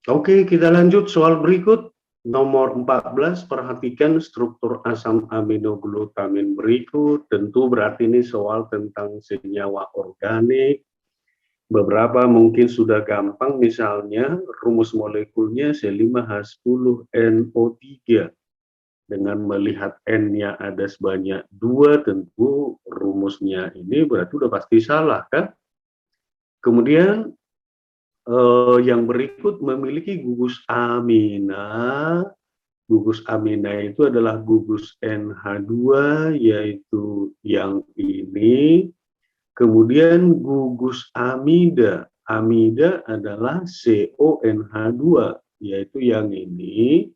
Oke, kita lanjut soal berikut. Nomor 14, perhatikan struktur asam aminoglutamin berikut. Tentu berarti ini soal tentang senyawa organik. Beberapa mungkin sudah gampang, misalnya rumus molekulnya C5H10NO3. Dengan melihat N-nya ada sebanyak 2, tentu rumusnya ini berarti udah pasti salah, kan? Kemudian yang berikut memiliki gugus amina. Gugus amina itu adalah gugus NH2, yaitu yang ini. Kemudian gugus amida. Amida adalah CONH2, yaitu yang ini.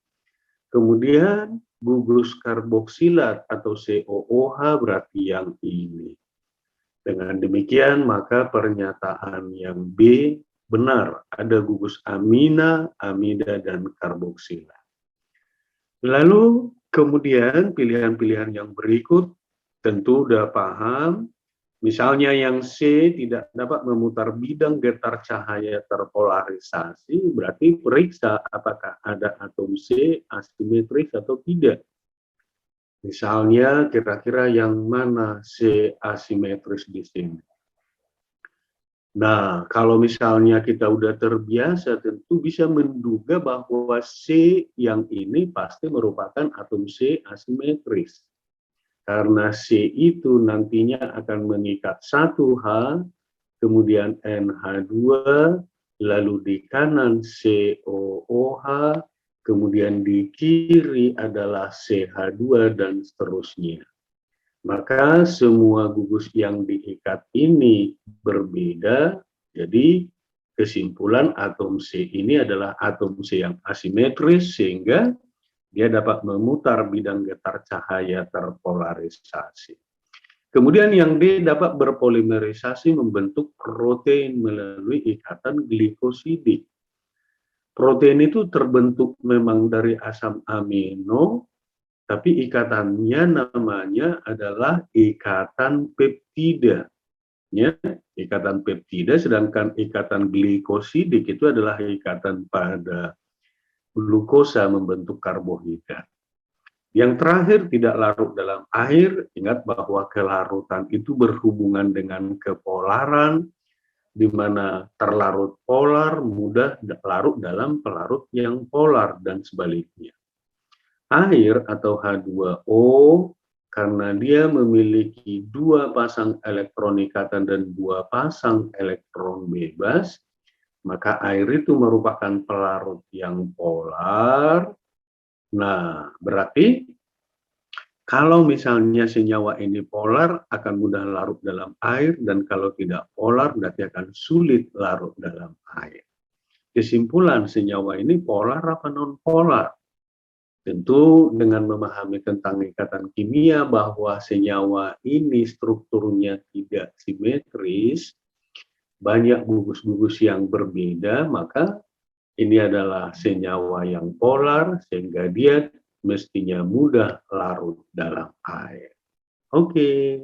Kemudian gugus karboksilat atau COOH berarti yang ini. Dengan demikian, maka pernyataan yang B benar, ada gugus amina, amida, dan karboksilat. Lalu kemudian pilihan-pilihan yang berikut tentu sudah paham. Misalnya yang C tidak dapat memutar bidang getar cahaya terpolarisasi, berarti periksa apakah ada atom C asimetris atau tidak. Misalnya kira-kira yang mana C asimetris di sini. Nah, kalau misalnya kita udah terbiasa, tentu bisa menduga bahwa C yang ini pasti merupakan atom C asimetris. Karena C itu nantinya akan mengikat 1H, kemudian NH2, lalu di kanan COOH, kemudian di kiri adalah CH2, dan seterusnya. Maka semua gugus yang diikat ini berbeda, jadi kesimpulan atom C ini adalah atom C yang asimetris, sehingga dia dapat memutar bidang getar cahaya terpolarisasi. Kemudian yang D dapat berpolimerisasi membentuk protein melalui ikatan glikosidik. Protein itu terbentuk memang dari asam amino, tapi ikatannya namanya adalah ikatan peptida. Ya, ikatan peptida, sedangkan ikatan glikosidik itu adalah ikatan pada glukosa membentuk karbohidrat. Yang terakhir, tidak larut dalam air. Ingat bahwa kelarutan itu berhubungan dengan kepolaran, di mana terlarut polar mudah larut dalam pelarut yang polar, dan sebaliknya. Air atau H2O, karena dia memiliki 2 pasang elektron ikatan dan 2 pasang elektron bebas, maka air itu merupakan pelarut yang polar. Nah, berarti kalau misalnya senyawa ini polar, akan mudah larut dalam air, dan kalau tidak polar, berarti akan sulit larut dalam air. Kesimpulan, senyawa ini polar apa non-polar? Tentu dengan memahami tentang ikatan kimia bahwa senyawa ini strukturnya tidak simetris, banyak gugus-gugus yang berbeda, maka ini adalah senyawa yang polar, sehingga dia mestinya mudah larut dalam air. Oke.